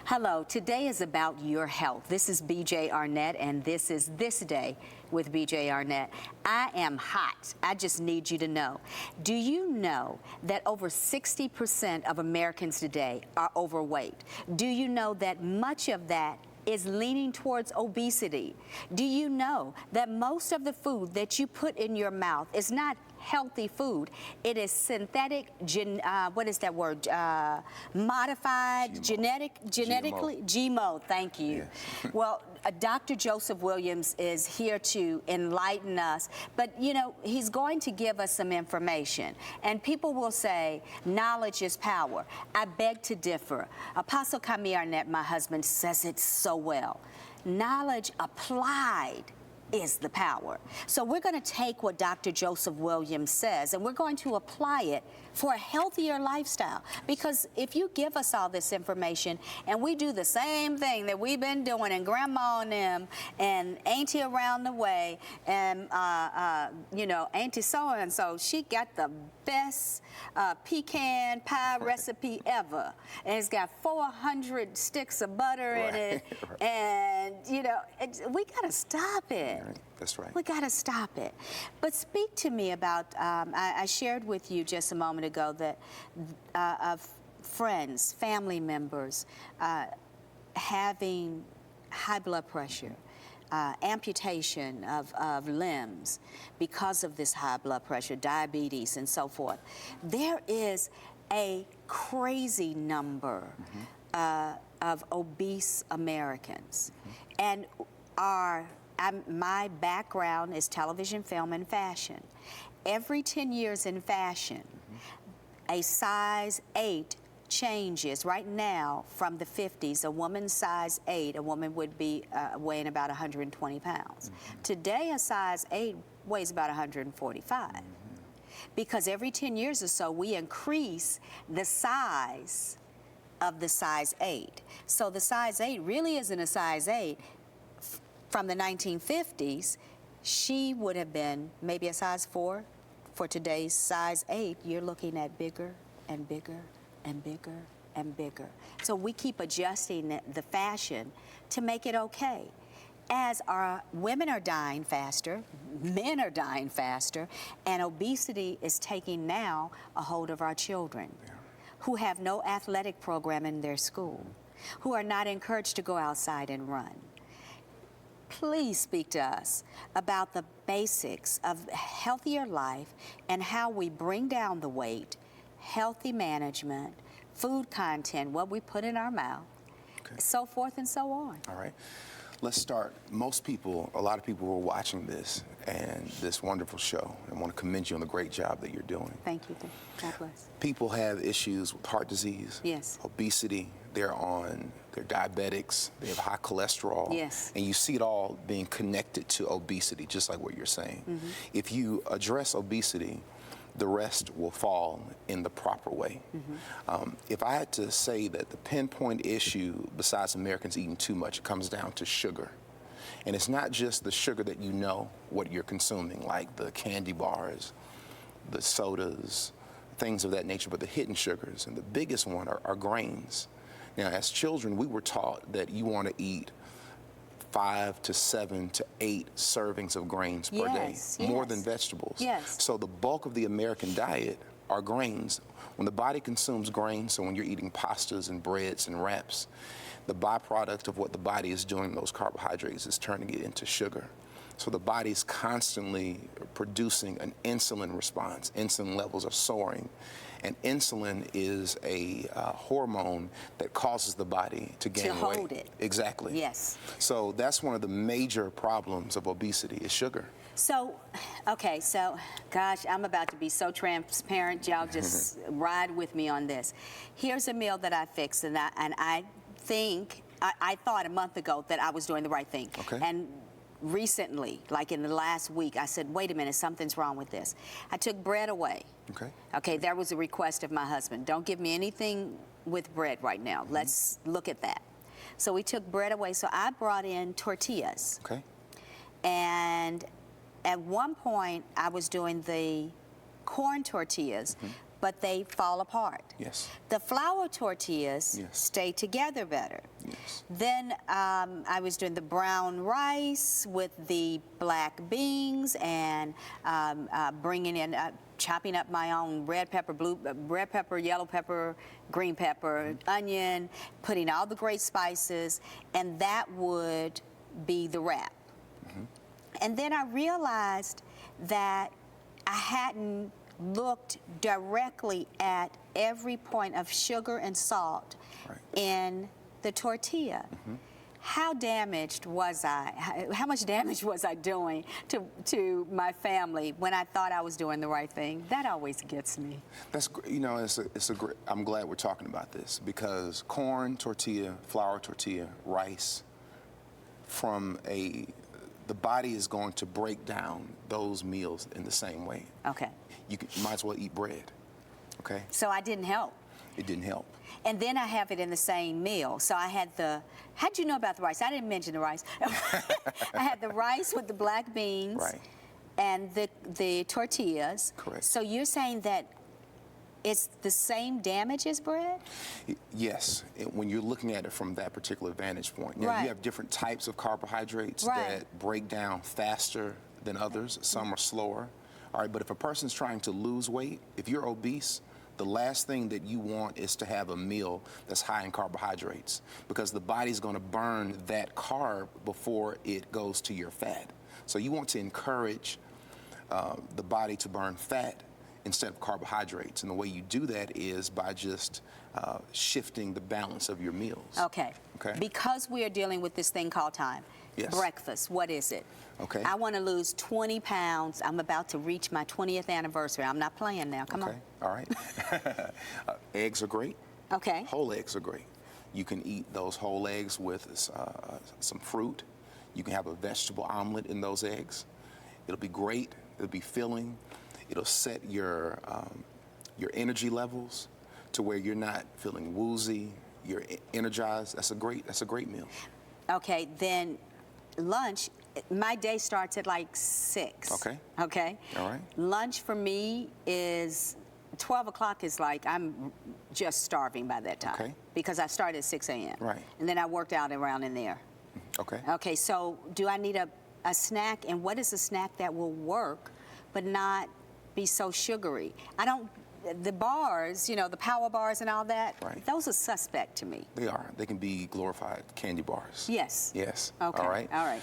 Hello, today is about your health. This is BJ Arnett, and this is This Day with BJ Arnett. I am hot. I just need you to know. Do you know that over 60% of Americans today are overweight? Do you know that much of that is leaning towards obesity? Do you know that most of the food that you put in your mouth is not healthy food? It is synthetic, what is that word? Modified, genetically, GMO, thank you. Yes. Well, Dr. Joseph Williams is here to enlighten us, but you know, he's going to give us some information. And people will say, knowledge is power. I beg to differ. Apostle Camille Arnett, my husband, says it so well. Knowledge applied is the power. So we're going to take what Dr. Joseph Williams says and we're going to apply it for a healthier lifestyle. Because if you give us all this information and we do the same thing that we've been doing, and grandma and them and auntie around the way and you know, auntie so-and-so, she got the best pecan pie recipe ever, and it's got 400 sticks of butter in it, and you know, we gotta stop it. That's right. We gotta stop it. But speak to me about, I shared with you just a moment ago that of friends, family members having high blood pressure, amputation of limbs because of this high blood pressure, diabetes and so forth. There is a crazy number of obese Americans. And my background is television, film, and fashion. Every 10 years in fashion, a size 8 changes. Right now, from the 50s, a woman's size 8, a woman would be weighing about 120 pounds. Today, a size 8 weighs about 145. Because every 10 years or so, we increase the size of the size 8. So the size 8 really isn't a size 8. From the 1950s, she would have been maybe a size 4. For today's size 8, you're looking at bigger and bigger and bigger and bigger. So we keep adjusting the fashion to make it okay. As our women are dying faster, men are dying faster, and obesity is taking now a hold of our children who have no athletic program in their school, who are not encouraged to go outside and run. Please speak to us about the basics of healthier life and how we bring down the weight, healthy management, food content, what we put in our mouth, so forth and so on. All right. Let's start. Most people, a lot of people who are watching this and this wonderful show, and want to commend you on the great job that you're doing. Thank you. God bless. People have issues with heart disease, obesity, they're diabetics, they have high cholesterol, and you see it all being connected to obesity, just like what you're saying. If you address obesity, the rest will fall in the proper way. If I had to say that the pinpoint issue, besides Americans eating too much, it comes down to sugar. And it's not just the sugar that you know what you're consuming, like the candy bars, the sodas, things of that nature, but the hidden sugars. And the biggest one are grains. Now, as children, we were taught that you want to eat 5 to 7 to 8 servings of grains per day, more than vegetables. So the bulk of the American diet are grains. When the body consumes grains, so when you're eating pastas and breads and wraps, the byproduct of what the body is doing, those carbohydrates, is turning it into sugar. So the body's constantly producing an insulin response. Insulin levels are soaring. And insulin is a hormone that causes the body to gain weight. To hold it. Exactly. Yes. So that's one of the major problems of obesity is sugar. So, okay, so, gosh, I'm about to be so transparent. Y'all just ride with me on this. Here's a meal that I fixed, and I think, I thought a month ago that I was doing the right thing. And recently, like in the last week, I said, wait a minute, something's wrong with this. I took bread away. Okay, that was a request of my husband. Don't give me anything with bread right now. Let's look at that. So we took bread away. So I brought in tortillas. And at one point, I was doing the corn tortillas, but they fall apart. Yes. The flour tortillas stay together better. Yes. Then I was doing the brown rice with the black beans and bringing in, chopping up my own red pepper, yellow pepper, green pepper, onion, putting all the great spices, and that would be the wrap. And then I realized that I hadn't looked directly at every point of sugar and salt in the tortilla. How damaged was I? How much damage was I doing to my family when I thought I was doing the right thing? That always gets me. That's, you know, it's a great, I'm glad we're talking about this, because corn tortilla, flour tortilla, rice, the body is going to break down those meals in the same way. Okay. You might as well eat bread, okay? So I didn't help. It didn't help. And then I have it in the same meal. So I had how'd you know about the rice? I didn't mention the rice. I had the rice with the black beans and the tortillas. Correct. So you're saying that it's the same damage as bread? Yes, when you're looking at it from that particular vantage point. Now, you have different types of carbohydrates that break down faster than others. Some are slower. All right, but if a person's trying to lose weight, if you're obese, the last thing that you want is to have a meal that's high in carbohydrates, because the body's going to burn that carb before it goes to your fat. So you want to encourage the body to burn fat instead of carbohydrates. And the way you do that is by just shifting the balance of your meals. Okay. Because we are dealing with this thing called time. Breakfast, what is it? Okay. I want to lose 20 pounds. I'm about to reach my 20th anniversary. I'm not playing now. Come on. All right. Eggs are great. Okay. Whole eggs are great. You can eat those whole eggs with some fruit. You can have a vegetable omelet in those eggs. It'll be great. It'll be filling. It'll set your energy levels to where you're not feeling woozy. You're energized. That's a great meal. Okay, then lunch. My day starts at like 6. Okay. Okay. All right. Lunch for me is 12 o'clock. Is like I'm just starving by that time. Okay. Because I started at 6 a.m. Right. And then I worked out around in there. Okay. Okay. So do I need a snack? And what is a snack that will work, but not be so sugary? The bars, you know, the power bars and all that, those are suspect to me. They are. They can be glorified candy bars. Yes. Yes. Okay. All right. All right.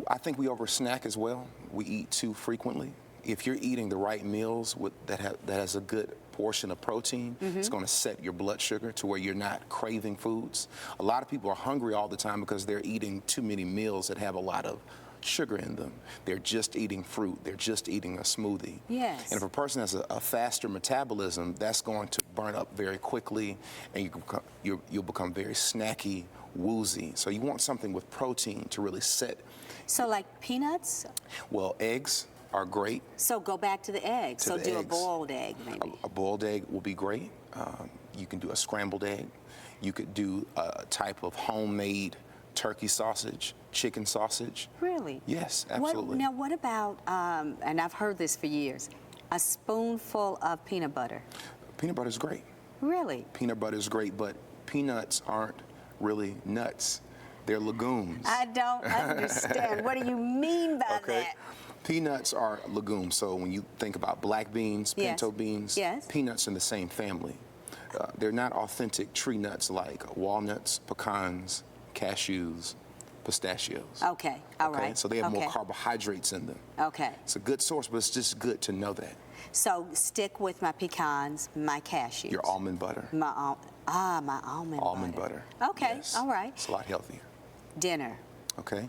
I think we over snack as well. We eat too frequently. If you're eating the right meals that has a good portion of protein, it's going to set your blood sugar to where you're not craving foods. A lot of people are hungry all the time because they're eating too many meals that have a lot of sugar in them. They're just eating fruit. They're just eating a smoothie. Yes. And if a person has a faster metabolism, that's going to burn up very quickly, and you'll become very snacky, woozy. So you want something with protein to really set. So like peanuts? Well, eggs are great. So go back to the eggs. So do a boiled egg, maybe. A boiled egg will be great. You can do a scrambled egg. You could do a type of homemade turkey sausage, chicken sausage. Really? Yes, absolutely. Now, what about, and I've heard this for years, a spoonful of peanut butter? Peanut butter is great. Really? Peanut butter is great, but peanuts aren't really nuts. They're legumes. I don't understand. What do you mean by that? Peanuts are legumes. So when you think about black beans, pinto beans, peanuts in the same family. They're not authentic tree nuts like walnuts, pecans, cashews, pistachios. Okay, all right. So they have more carbohydrates in them. Okay. It's a good source, but it's just good to know that. So stick with my pecans, my cashews. Your almond butter. My almond butter. Okay, yes. All right. It's a lot healthier. Dinner. Okay.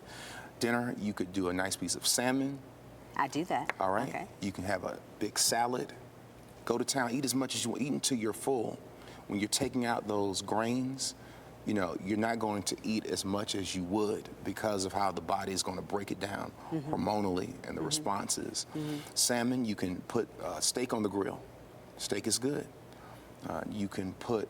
Dinner, you could do a nice piece of salmon. I do that. All right. Okay. You can have a big salad. Go to town, eat as much as you want, eat until you're full. When you're taking out those grains, you know, you're not going to eat as much as you would because of how the body is going to break it down hormonally and the responses. Salmon, you can put steak on the grill. Steak is good. You can put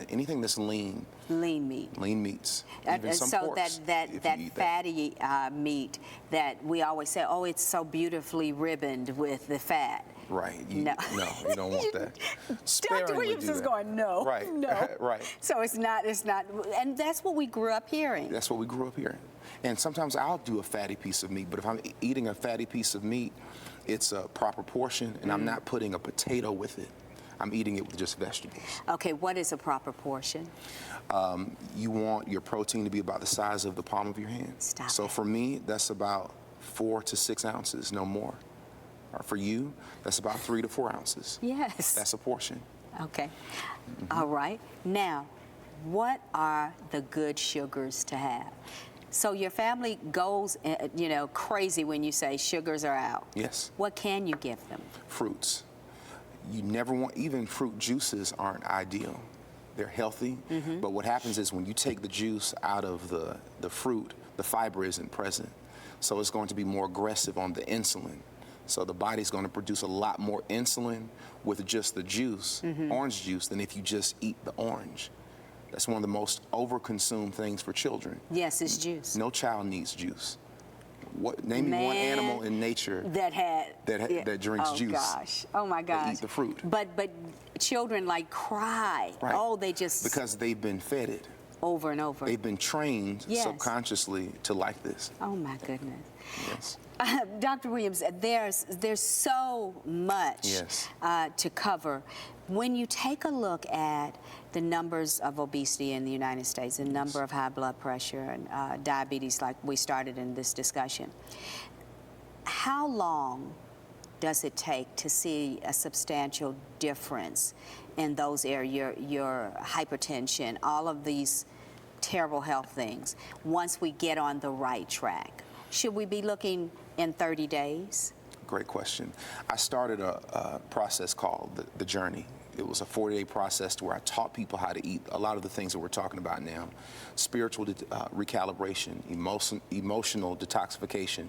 anything that's lean. Lean meat. Lean meats. Even some so porks, that fatty meat that we always say, oh, it's so beautifully ribboned with the fat. Right. No. No, you don't want that. Dr. Sparingly Williams do is that. going, no, Right. no. Right. So it's not, and that's what we grew up hearing. That's what we grew up hearing. And sometimes I'll do a fatty piece of meat, but if I'm eating a fatty piece of meat, it's a proper portion, and I'm not putting a potato with it. I'm eating it with just vegetables. Okay, what is a proper portion? You want your protein to be about the size of the palm of your hand. Stop So it. for me, that's about 4 to 6 ounces, no more. Or for you, that's about 3 to 4 ounces. Yes. That's a portion. Okay. All right. Now, what are the good sugars to have? So your family goes, crazy when you say sugars are out. Yes. What can you give them? Fruits. You never want, even fruit juices aren't ideal. They're healthy, but what happens is when you take the juice out of the fruit, the fiber isn't present. So it's going to be more aggressive on the insulin. So the body's going to produce a lot more insulin with just the juice, orange juice, than if you just eat the orange. That's one of the most overconsumed things for children. Yes, it's juice. No child needs juice. Name me one animal in nature that drinks juice. Oh gosh! Oh my gosh! They eat the fruit. But children like cry. Right. Oh, they just because they've been fed it over and over. They've been trained subconsciously to like this. Oh my goodness. Yes. Dr. Williams, there's so much to cover. When you take a look at the numbers of obesity in the United States, the number of high blood pressure and diabetes, like we started in this discussion, how long does it take to see a substantial difference in those areas, your hypertension, all of these terrible health things, once we get on the right track? Should we be looking in 30 days? Great question. I started a process called the Journey. It was a 40-day process to where I taught people how to eat a lot of the things that we're talking about now. Spiritual recalibration, emotional detoxification.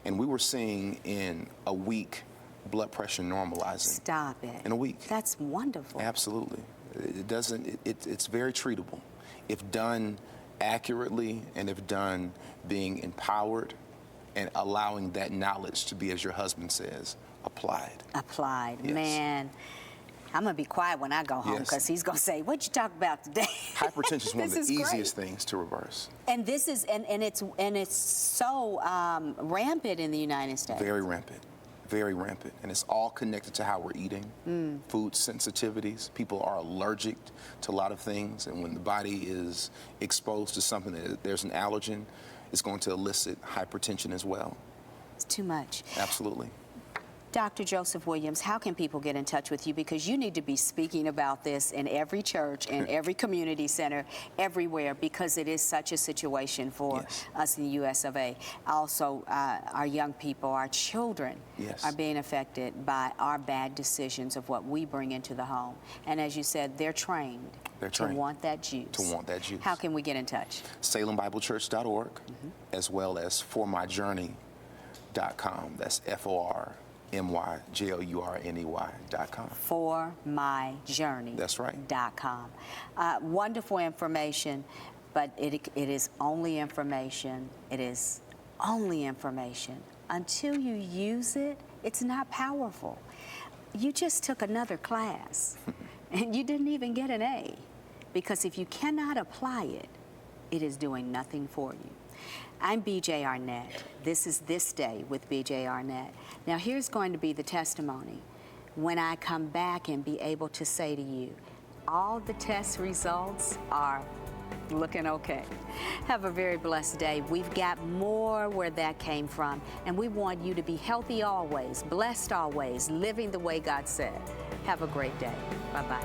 And we were seeing in a week blood pressure normalizing. Stop it. In a week. That's wonderful. Absolutely. It's very treatable. If done accurately and if done being empowered and allowing that knowledge to be, as your husband says, applied. Applied. Yes. Man, I'm going to be quiet when I go home because he's going to say, what'd you talk about today? Hypertension is one of the easiest things to reverse. And this is, and it's so rampant in the United States. Very rampant. Very rampant. And it's all connected to how we're eating. Food sensitivities. People are allergic to a lot of things. And when the body is exposed to something that there's an allergen, it's going to elicit hypertension as well. It's too much. Absolutely. Dr. Joseph Williams, how can people get in touch with you? Because you need to be speaking about this in every church, in every community center, everywhere, because it is such a situation for us in the U.S. of A. Also, our young people, our children are being affected by our bad decisions of what we bring into the home. And as you said, they're trained. To want that juice. To want that juice. How can we get in touch? SalemBibleChurch.org, as well as ForMyJourney.com. That's ForMyJourney.com. ForMyJourney. That's right. .com. Wonderful information, but it is only information. It is only information. Until you use it, it's not powerful. You just took another class, and you didn't even get an A. Because if you cannot apply it, it is doing nothing for you. I'm BJ Arnett. This is This Day with BJ Arnett. Now here's going to be the testimony. When I come back and be able to say to you, all the test results are looking okay. Have a very blessed day. We've got more where that came from, and we want you to be healthy always, blessed always, living the way God said. Have a great day. Bye-bye.